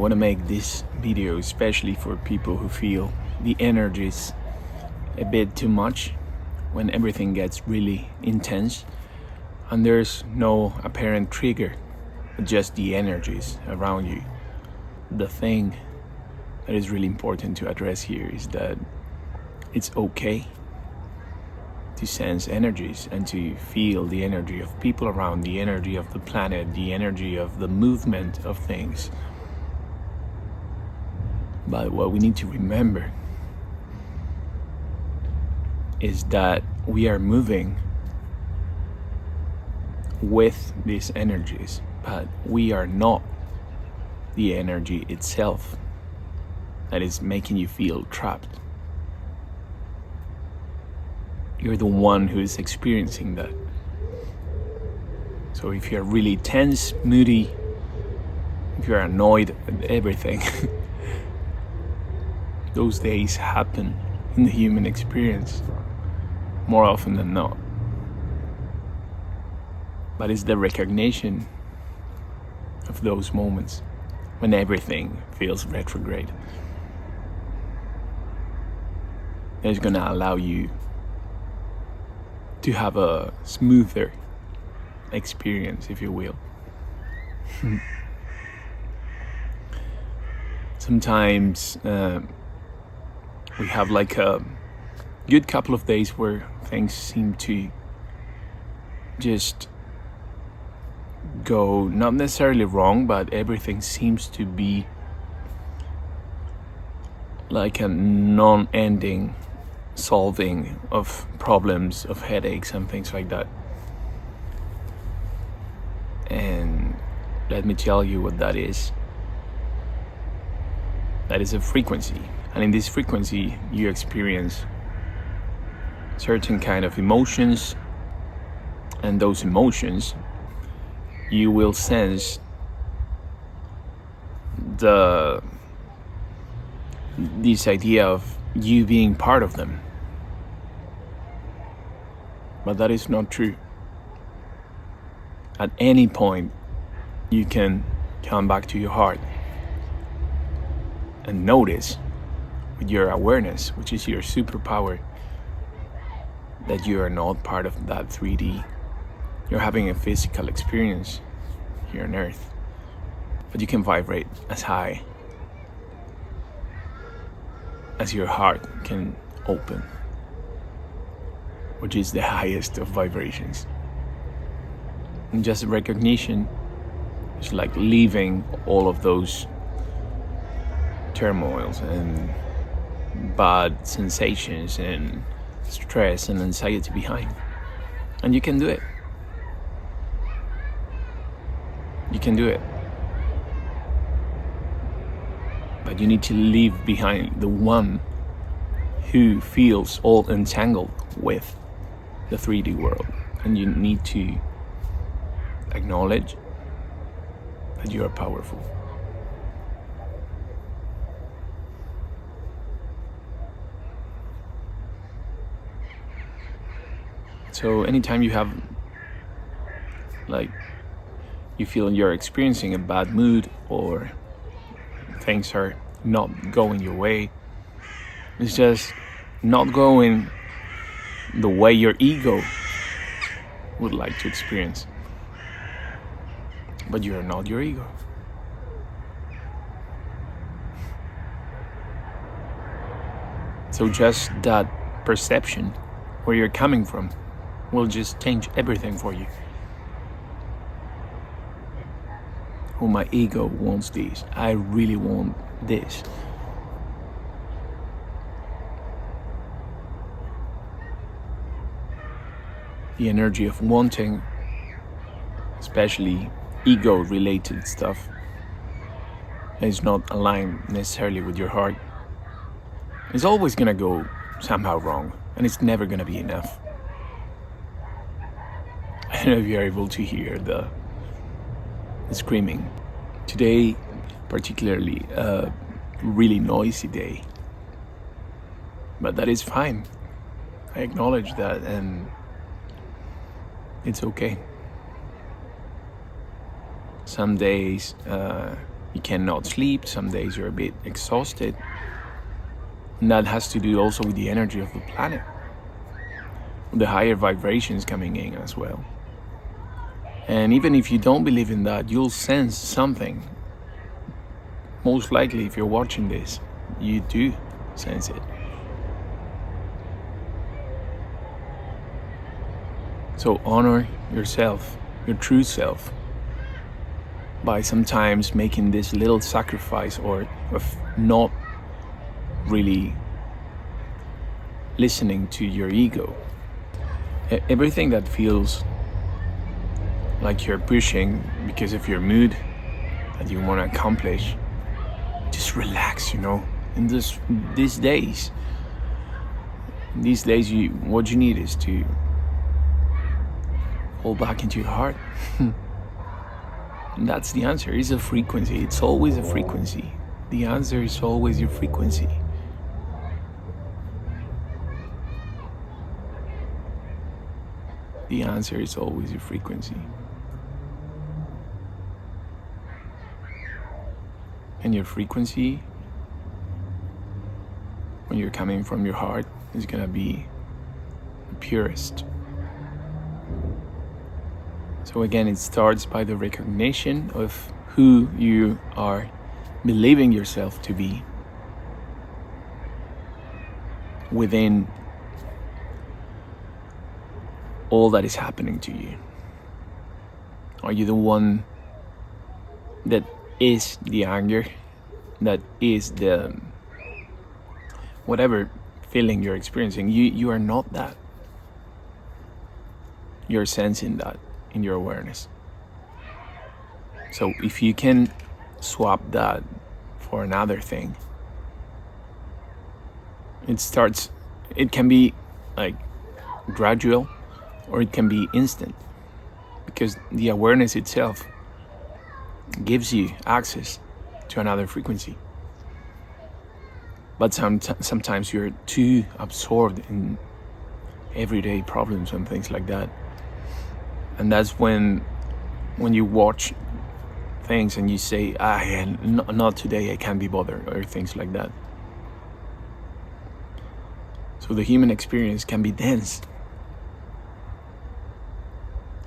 want to make this video especially for people who feel the energies a bit too much when everything gets really intense and there's no apparent trigger, just the energies around you. The thing that is really important to address here is that it's okay to sense energies and to feel the energy of people around, the energy of the planet, the energy of the movement of things. But what we need to remember is that we are moving with these energies, but we are not the energy itself that is making you feel trapped. You're the one who is experiencing that. So if you're really tense, moody, if you're annoyed at everything, those days happen in the human experience more often than not. But it's the recognition of those moments when everything feels retrograde that's gonna allow you to have a smoother experience, if you will. Sometimes we have like a good couple of days where things seem to just go not necessarily wrong, but everything seems to be like a non-ending solving of problems, of headaches and things like that. And let me tell you what that is. That is a frequency, and in this frequency you experience certain kind of emotions, and those emotions you will sense this idea of you being part of them. But that is not true. At any point you can come back to your heart and notice with your awareness, which is your superpower, that you are not part of that 3D. You're having a physical experience here on Earth, but you can vibrate as high as your heart can open, which is the highest of vibrations. And just recognition is like leaving all of those turmoils and bad sensations and stress and anxiety behind. And you can do it. You can do it. But you need to leave behind the one who feels all entangled with the 3D world. And you need to acknowledge that you are powerful. So anytime you have, like, you feel you're experiencing a bad mood or things are not going your way, it's just not going the way your ego would like to experience. But you're not your ego. So just that perception, where you're coming from, will just change everything for you. Oh, my ego wants this. I really want this. The energy of wanting, especially ego-related stuff, is not aligned necessarily with your heart. It's always gonna go somehow wrong, and it's never gonna be enough. I don't know if you're able to hear the screaming. Today, particularly a really noisy day, but that is fine. I acknowledge that, and it's okay. Some days you cannot sleep, some days you're a bit exhausted. And that has to do also with the energy of the planet, the higher vibrations coming in as well. And even if you don't believe in that, you'll sense something. Most likely, if you're watching this, you do sense it. So honor yourself, your true self, by sometimes making this little sacrifice or of not really listening to your ego. Everything that feels like you're pushing because of your mood that you want to accomplish, just relax, in these days, what you need is to fall back into your heart. And that's the answer. It's a frequency. It's always a frequency. The answer is always your frequency. The answer is always your frequency. And your frequency, when you're coming from your heart, is gonna be the purest. So again, it starts by the recognition of who you are believing yourself to be within all that is happening to you. Are you the one that is the anger, that is the whatever feeling you're experiencing? You are not that. You're sensing that in your awareness. So if you can swap that for another thing, it can be like gradual or it can be instant, because the awareness itself gives you access to another frequency. But sometimes you're too absorbed in everyday problems and things like that. And that's when you watch things and you say, not today, I can't be bothered, or things like that. So the human experience can be dense.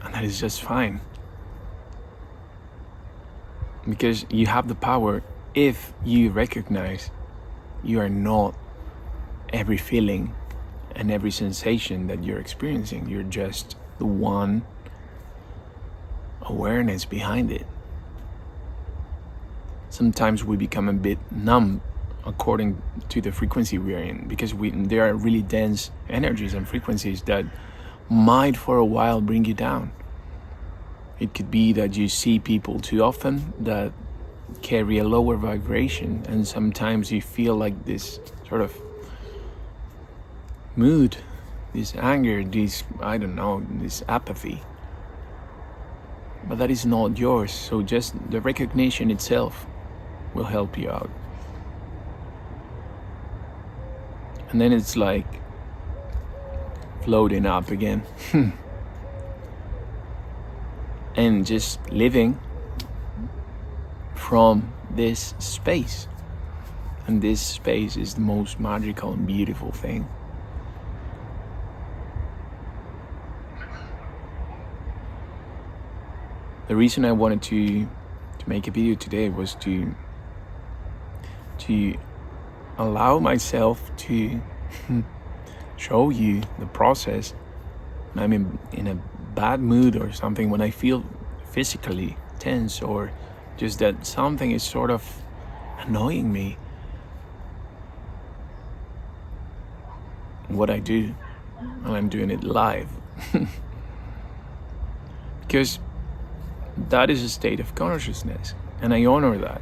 And that is just fine. Because you have the power if you recognize you are not every feeling and every sensation that you're experiencing. You're just the one awareness behind it. Sometimes we become a bit numb according to the frequency we are in, because there are really dense energies and frequencies that might for a while bring you down. It could be that you see people too often that carry a lower vibration, and sometimes you feel like this sort of mood, this anger, this apathy. But that is not yours, so just the recognition itself will help you out. And then it's like floating up again. And just living from this space. And this space is the most magical and beautiful thing. The reason I wanted to make a video today was to allow myself to show you the process when I'm in a bad mood or something, when I feel physically tense, or just that something is sort of annoying me. What I do, and I'm doing it live. Because that is a state of consciousness, and I honor that.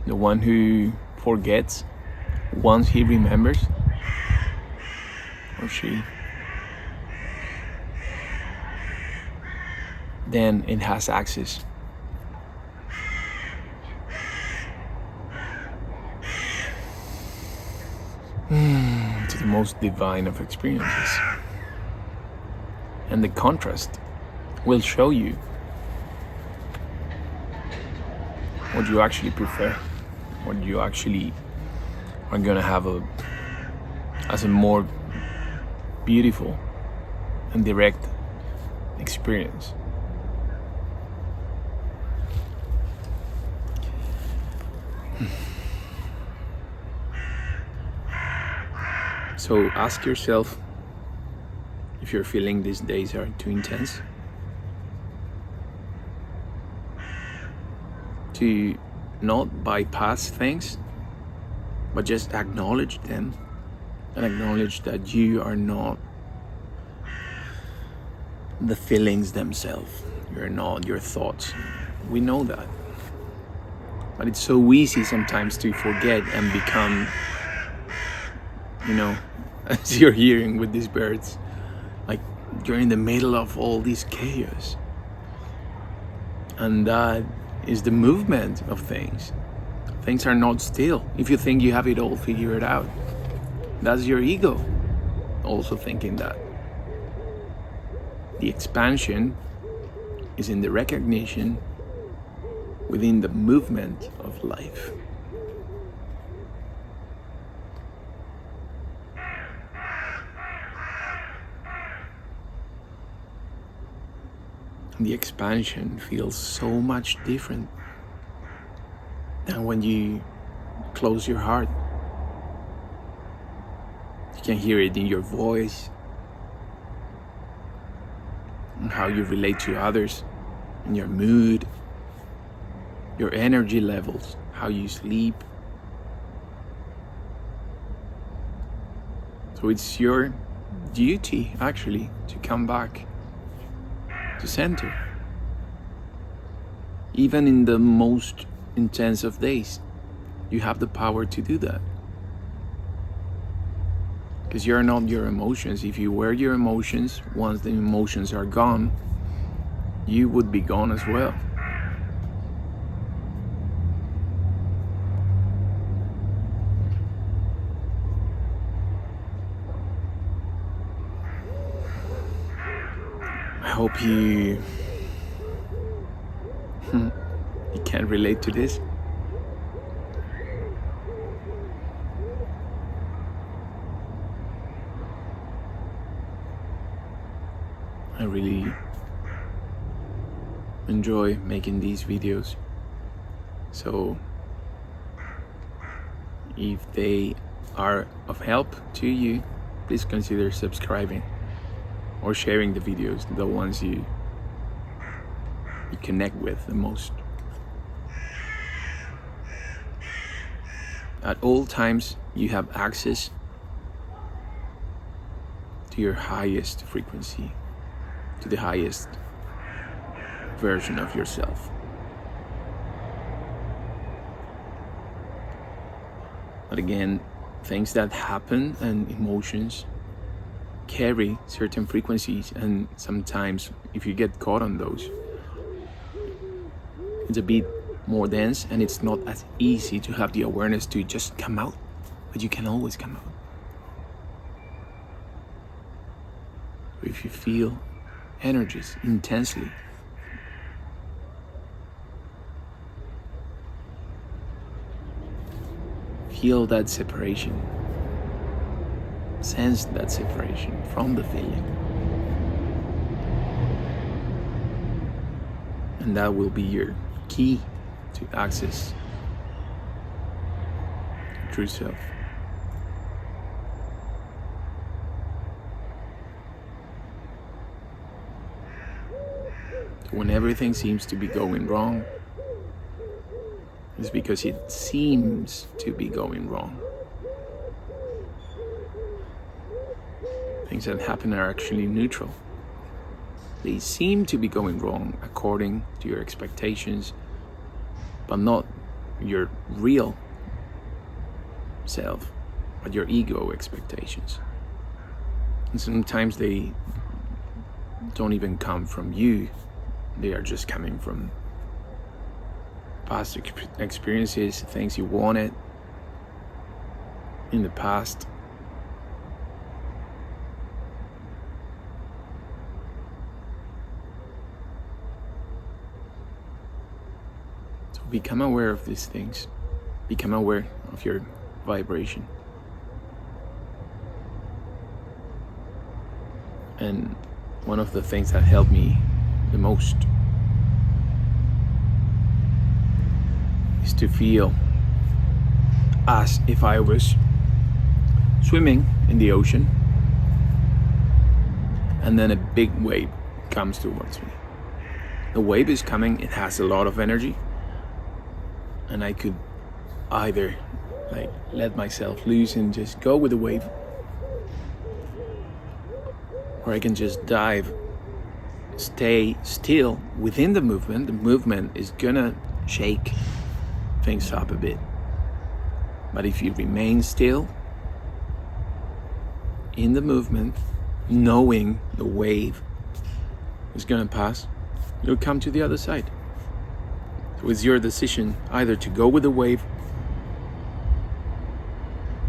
The one who forgets, once he remembers, or she, then it has access to the most divine of experiences. And the contrast will show you what you actually prefer, what you actually are gonna have as a more beautiful and direct experience. So ask yourself if you're feeling these days are too intense, to not bypass things, but just acknowledge them and acknowledge that you are not the feelings themselves. You're not your thoughts. We know that. But it's so easy sometimes to forget and become, as you're hearing with these birds, like you're in the middle of all this chaos. And that is the movement of things. Things are not still. If you think you have it all figured out, that's your ego also thinking that. The expansion is in the recognition within the movement of life. The expansion feels so much different than when you close your heart. You can hear it in your voice, and how you relate to others, in your mood, your energy levels, how you sleep. So it's your duty actually to come back to center. Even in the most intense of days, you have the power to do that. Because you're not your emotions. If you were your emotions, once the emotions are gone, you would be gone as well. I hope you can relate to this. I really enjoy making these videos. So if they are of help to you, please consider subscribing or sharing the videos, the ones you connect with the most. At all times, you have access to your highest frequency, to the highest version of yourself. But again, things that happen and emotions carry certain frequencies, and sometimes if you get caught on those, it's a bit more dense and it's not as easy to have the awareness to just come out, but you can always come out. If you feel energies intensely, feel that separation, sense that separation from the feeling, and that will be your key to access true self. When everything seems to be going wrong, it's because it seems to be going wrong. Things that happen are actually neutral. They seem to be going wrong according to your expectations, but not your real self, but your ego expectations. And sometimes they don't even come from you. They are just coming from past experiences, things you wanted in the past. So become aware of these things. Become aware of your vibration. And one of the things that helped me the most is to feel as if I was swimming in the ocean and then a big wave comes towards me. The wave is coming, it has a lot of energy, and I could either like let myself loose and just go with the wave, or I can just dive, stay still within the movement. The movement is gonna shake things up a bit. But if you remain still in the movement, knowing the wave is gonna pass, you'll come to the other side. So it's your decision either to go with the wave,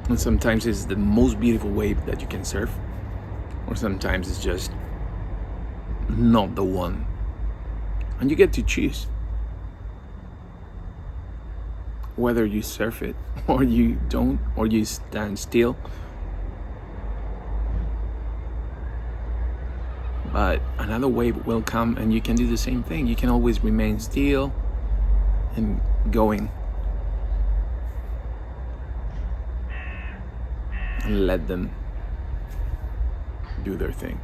and sometimes it's the most beautiful wave that you can surf, or sometimes it's just not the one. And you get to choose whether you surf it or you don't, or you stand still. But another wave will come and you can do the same thing. You can always remain still and going and let them do their thing.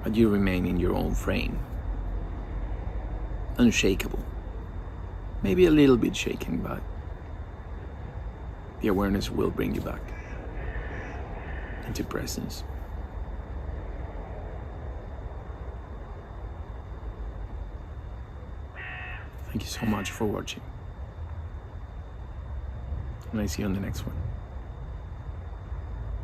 But you remain in your own frame, unshakable. Maybe a little bit shaken, but the awareness will bring you back into presence. Thank you so much for watching, and I see you on the next one.